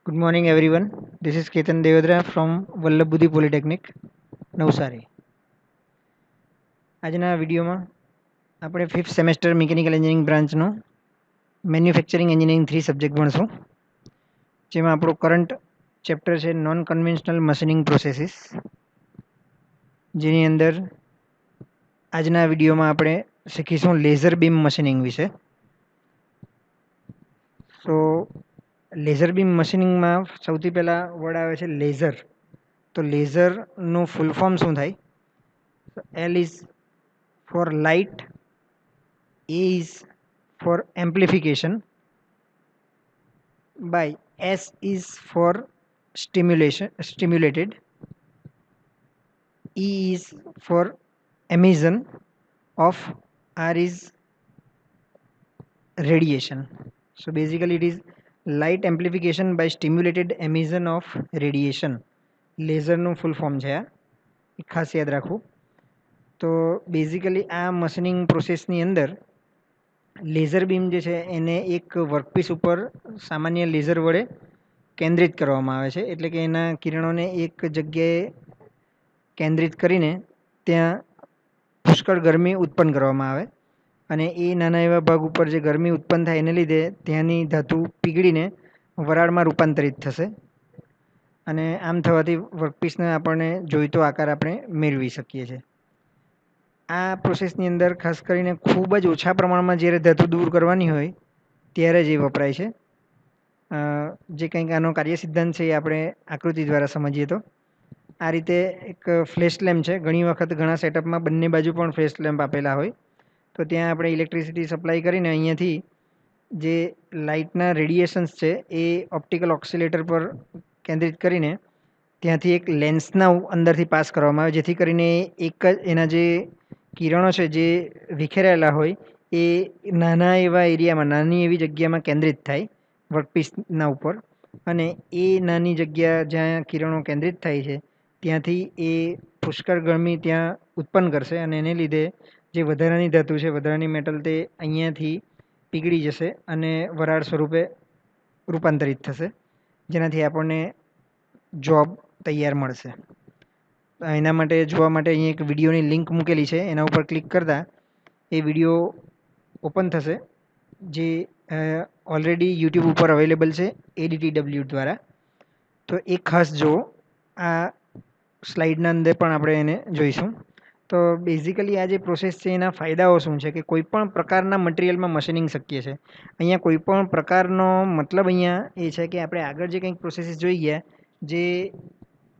Good morning, everyone. This is Ketan Devadra from Vallabh Budhi Polytechnic, Navsari. આજના વિડીયોમાં આપણે 5th semester mechanical engineering બ્રાન્ચનો manufacturing engineering 3 subject ભણશું, જેમાં આપણું કરંટ ચેપ્ટર છે નોન કન્વેન્શનલ મશીનિંગ પ્રોસેસીસ, જેની અંદર આજના વિડીયોમાં આપણે શીખીશું લેઝર બીમ મશીનિંગ વિશે. સો લેઝર બીમ મશીનિંગમાં સૌથી પહેલાં વર્ડ આવે છે લેઝર. તો લેઝરનું ફૂલ ફોર્મ શું થાય? L is four light, A is for amplification, by S is for stimulated, E is for emission of, R is radiation. So basically it is light amplification by stimulated emission of radiation. લેઝરનું full form છે, આ ખાસ યાદ રાખવું. તો basically આ machining પ્રોસેસની અંદર laser beam જે છે એને એક વર્કપીસ ઉપર સામાન્ય લેઝર વડે કેન્દ્રિત કરવામાં આવે છે. એટલે કે એના કિરણોને એક જગ્યાએ કેન્દ્રિત કરીને ત્યાં પુષ્કળ ગરમી ઉત્પન્ન કરવામાં આવે અને એ નાના એવા ભાગ ઉપર જે ગરમી ઉત્પન્ન થાય એને લીધે ત્યાંની ધાતુ પીગળીને વરાળમાં રૂપાંતરિત થશે અને આમ થવાથી વર્કપીસને આપણને જોઈતો આકાર આપણે મેળવી શકીએ છીએ. આ પ્રોસેસની અંદર ખાસ કરીને ખૂબ જ ઓછા પ્રમાણમાં જ્યારે ધાતુ દૂર કરવાની હોય ત્યારે જ એ વપરાય છે. જે કંઈક આનો કાર્ય સિદ્ધાંત છે એ આપણે આકૃતિ દ્વારા સમજીએ તો આ રીતે એક ફ્લેશ લેમ્પ છે. ઘણી વખત ઘણા સેટઅપમાં બંને બાજુ પણ ફ્લેશ લેમ્પ આપેલા હોય, તો ત્યાં આપણે ઇલેક્ટ્રિસિટી સપ્લાય કરીને અહીંયાથી જે લાઇટના રેડિયેશન્સ છે એ ઓપ્ટિકલ ઓક્સિલેટર પર કેન્દ્રિત કરીને ત્યાંથી એક લેન્સના અંદરથી પાસ કરવામાં આવે, જેથી કરીને એક જ એના જે કિરણો છે જે વિખેરાયેલા હોય એ નાના એવા એરિયામાં, નાની એવી જગ્યામાં કેન્દ્રિત થાય વર્કપીસના ઉપર, અને એ નાની જગ્યા જ્યાં કિરણો કેન્દ્રિત થાય છે ત્યાંથી એ પુષ્કળ ગરમી ત્યાં ઉત્પન્ન કરશે અને એને લીધે જે વધારાની ધાતુ છે, વધારાની મેટલ, તે અહીંયાથી પીગળી જશે અને વરાળ સ્વરૂપે રૂપાંતરિત થશે, જેનાથી આપણને જોબ તૈયાર મળશે. એના માટે જોવા માટે અહીં એક વિડીયોની લિંક મૂકેલી છે, એના ઉપર ક્લિક કરતાં એ વિડીયો ઓપન થશે, જે ઓલરેડી યુટ્યુબ ઉપર અવેલેબલ છે ADTW દ્વારા. તો એ ખાસ જુઓ. આ સ્લાઇડના અંદર પણ આપણે એને જોઈશું. તો બેઝિકલી આ જે પ્રોસેસ છે એના ફાયદાઓ શું છે કે કોઈ પણ પ્રકારના મટીરિયલમાં મશીનિંગ શક્ય છે. અહીંયા કોઈ પણ પ્રકારનો મતલબ અહીંયા એ છે કે આપણે આગળ જે કંઈક પ્રોસેસીસ જોઈ ગયા જે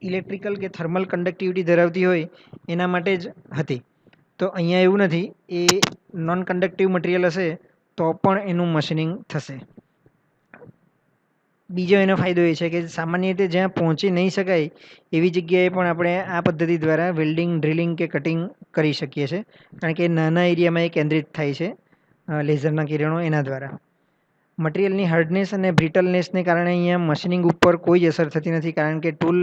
ઇલેક્ટ્રિકલ કે થર્મલ કન્ડક્ટિવિટી ધરાવતી હોય એના માટે જ હતી. તો અહીંયા એવું નથી, એ નોન કન્ડક્ટિવ મટીરિયલ હશે તો પણ એનું મશીનિંગ થશે. બીજો એનો ફાયદો એ છે કે સામાન્ય રીતે જ્યાં પહોંચી નહીં શકાય એવી જગ્યાએ પણ આપણે આ પદ્ધતિ દ્વારા વેલ્ડિંગ, ડ્રિલિંગ કે કટિંગ કરી શકીએ છીએ, કારણ કે નાના એરિયામાં એ કેન્દ્રિત થાય છે લેઝરના કિરણો એના દ્વારા. મટીરિયલની હાર્ડનેસ અને બ્રિટલનેસને કારણે અહીંયા મશીનિંગ ઉપર કોઈ જ અસર થતી નથી, કારણ કે ટૂલ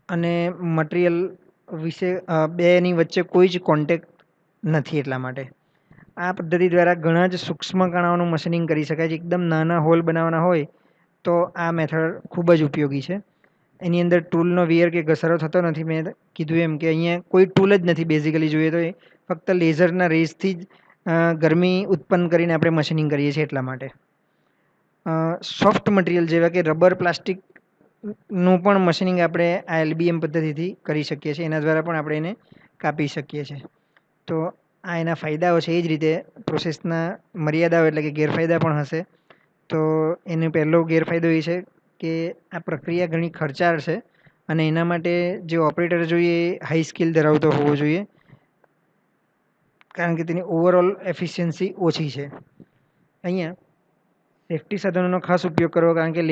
અને મટીરિયલ વિશે બેની વચ્ચે કોઈ જ કોન્ટેક્ટ નથી. એટલા માટે આ પદ્ધતિ દ્વારા ઘણા જ સૂક્ષ્મ કણાઓનું મશીનિંગ કરી શકાય છે. એકદમ નાના હોલ બનાવવાના હોય તો આ મેથડ ખૂબ જ ઉપયોગી છે. એની અંદર ટૂલનો વિયર કે ઘસારો થતો નથી. મેં કીધું એમ કે અહીંયા કોઈ ટૂલ જ નથી બેઝિકલી જોઈએ તો, એ ફક્ત લેઝરના રેઝથી જ ગરમી ઉત્પન્ન કરીને આપણે મશીનિંગ કરીએ છીએ. એટલા માટે સોફ્ટ મટીરિયલ જેવા કે રબર, પ્લાસ્ટિકનું પણ મશીનિંગ આપણે આ LBM પદ્ધતિથી કરી શકીએ છીએ. એના દ્વારા પણ આપણે એને કાપી શકીએ છીએ. તો આ એના ફાયદાઓ છે. એ જ રીતે પ્રોસેસના મર્યાદાઓ એટલે કે ગેરફાયદા પણ હશે. તો એનો પહેલો ગેરફાયદો એ છે કે આ પ્રક્રિયા ઘણી ખર્ચાળ છે અને એના માટે જે ઓપરેટર જોઈએ એ હાઈ સ્કિલ ધરાવતો હોવો જોઈએ, કારણ કે તેની ઓવરઓલ એફિશિયન્સી ઓછી છે. અહીંયા સેફ્ટી સાધનોનો ખાસ ઉપયોગ કરવો, કારણ કે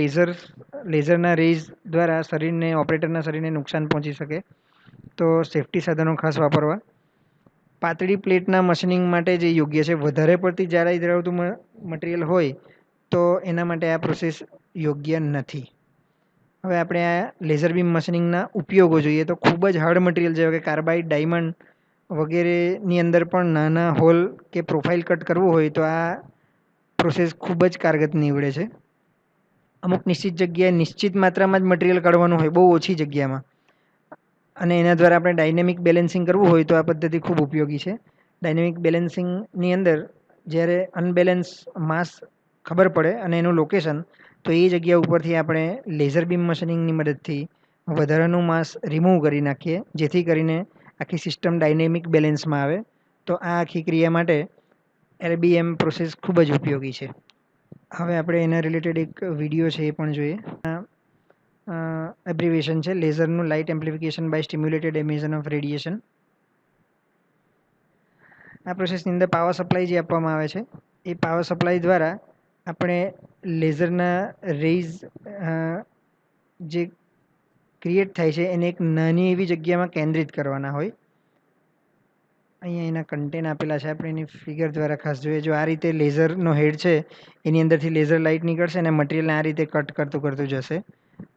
લેઝરના રેઝ દ્વારા શરીરને, ઓપરેટરના શરીરને નુકસાન પહોંચી શકે. તો સેફ્ટી સાધનો ખાસ વાપરવા. પાતળી પ્લેટના મશીનિંગ માટે જે યોગ્ય છે, વધારે પડતી જાડાઈ ધરાવતું મટીરિયલ હોય તો એના માટે આ પ્રોસેસ યોગ્ય નથી. હવે આપણે આ લેઝર બીમ મશીનિંગના ઉપયોગો જોઈએ તો ખૂબ જ હાર્ડ મટીરિયલ જેવા કે કાર્બાઇડ, ડાયમંડ વગેરેની અંદર પણ નાના હોલ કે પ્રોફાઇલ કટ કરવું હોય તો આ પ્રોસેસ ખૂબ જ કારગત નીવડે છે. અમુક નિશ્ચિત જગ્યાએ નિશ્ચિત માત્રામાં જ મટીરિયલ કાઢવાનું હોય, બહુ ઓછી જગ્યામાં, અને એના દ્વારા આપણે ડાયનેમિક બેલેન્સિંગ કરવું હોય તો આ પદ્ધતિ ખૂબ ઉપયોગી છે. ડાયનેમિક બેલેન્સિંગની અંદર જ્યારે અનબેલેન્સ માસ ખબર પડે અને એનું લોકેશન, તો એ જગ્યા ઉપરથી આપણે લેઝર બીમ મશીનિંગની મદદથી વધારાનું માસ રિમૂવ કરી નાખીએ, જેથી કરીને આખી સિસ્ટમ ડાયનેમિક બેલેન્સમાં આવે. તો આ આખી ક્રિયા માટે LBM પ્રોસેસ ખૂબ જ ઉપયોગી છે. હવે આપણે એના રિલેટેડ એક વિડીયો છે એ પણ જોઈએ. એબ્રિવેશન છે લેઝરનું light amplification by stimulated emission of radiation. આ પ્રોસેસની અંદર પાવર સપ્લાય જે આપવામાં આવે છે એ પાવર સપ્લાય દ્વારા આપણે લેઝરના રેઝ જે ક્રિએટ થાય છે એને એક નાની એવી જગ્યામાં કેન્દ્રિત કરવાના હોય. અહીંયા એના કન્ટેન્ટ આપેલા છે, આપણે એની ફિગર દ્વારા ખાસ જોઈએ. જો આ રીતે લેઝરનો હેડ છે એની અંદરથી લેઝર લાઇટ નીકળશે અને મટીરિયલને આ રીતે કટ કરતું જશે.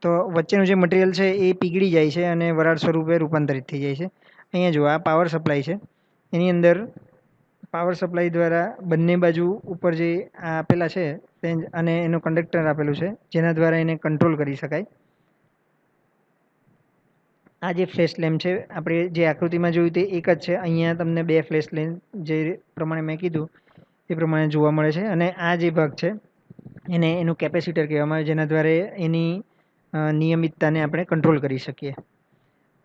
તો વચ્ચેનું જે મટીરિયલ છે એ પીગળી જાય છે અને વરાળ સ્વરૂપે રૂપાંતરિત થઈ જાય છે. અહીંયા જો આ પાવર સપ્લાય છે, એની અંદર પાવર સપ્લાય દ્વારા બંને બાજુ ઉપર જે આપેલા છે રેન્જ અને એનું કંડક્ટર આપેલું છે, જેના દ્વારા એને કંટ્રોલ કરી શકાય. આ જે ફ્લેશ લેમ્પ છે આપણે જે આકૃતિમાં જોયું તે એક જ છે. અહીંયા તમને બે ફ્લેશ લેમ્પ જે પ્રમાણે મેં કીધું એ પ્રમાણે જોવા મળે છે. અને આ જે ભાગ છે એને એનું કેપેસિટર કહેવામાં આવે, જેના દ્વારા એની નિયમિતતાને આપણે કંટ્રોલ કરી શકીએ.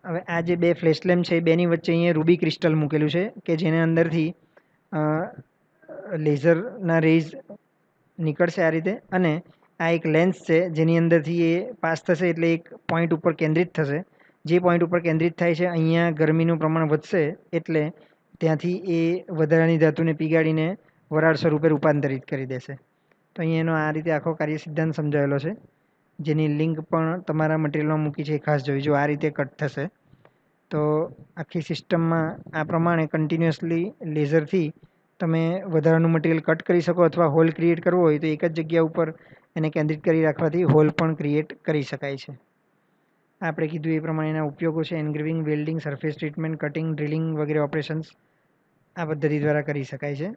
હવે આ જે બે ફ્લેશ લેમ્પ છે એ બેની વચ્ચે અહીંયા રૂબી ક્રિસ્ટલ મૂકેલું છે કે જેના અંદરથી લેઝરના રેઝ નીકળશે આ રીતે, અને આ એક લેન્સ છે જેની અંદરથી એ પાસ થશે એટલે એક પોઈન્ટ ઉપર કેન્દ્રિત થશે. જે પોઈન્ટ ઉપર કેન્દ્રિત થાય છે અહીંયા ગરમીનું પ્રમાણ વધશે એટલે ત્યાંથી એ વધારાની ધાતુને પીગાડીને વરાળ સ્વરૂપે રૂપાંતરિત કરી દેશે. તો અહીંયા એનો આ રીતે આખો કાર્ય સિદ્ધાંત સમજાવેલો છે, જેની લિંક પણ તમારા મટીરિયલમાં મૂકી છે, એ ખાસ જોઈ. જો આ રીતે કટ થશે તો આખી સિસ્ટમમાં આ પ્રમાણે કન્ટિન્યુઅસલી લેઝરથી તમે વધારાનું મટીરિયલ કટ કરી શકો, અથવા હોલ ક્રિએટ કરવો હોય તો એક જ જગ્યા ઉપર એને કેન્દ્રિત કરી રાખવાથી હોલ પણ ક્રિએટ કરી શકાય છે. આપણે કીધું એ પ્રમાણેના ઉપયોગો છે engraving, welding, surface treatment, cutting, drilling વગેરે ઓપરેશન્સ આ પદ્ધતિ દ્વારા કરી શકાય છે.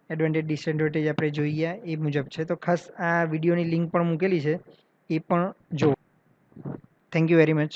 એડવાન્ટેજ ડિસએડવાન્ટેજ આપણે જોઈએ એ મુજબ છે. તો ખાસ આ વિડીયોની લિંક પણ મૂકેલી છે, એ પણ જુઓ. Thank you very much.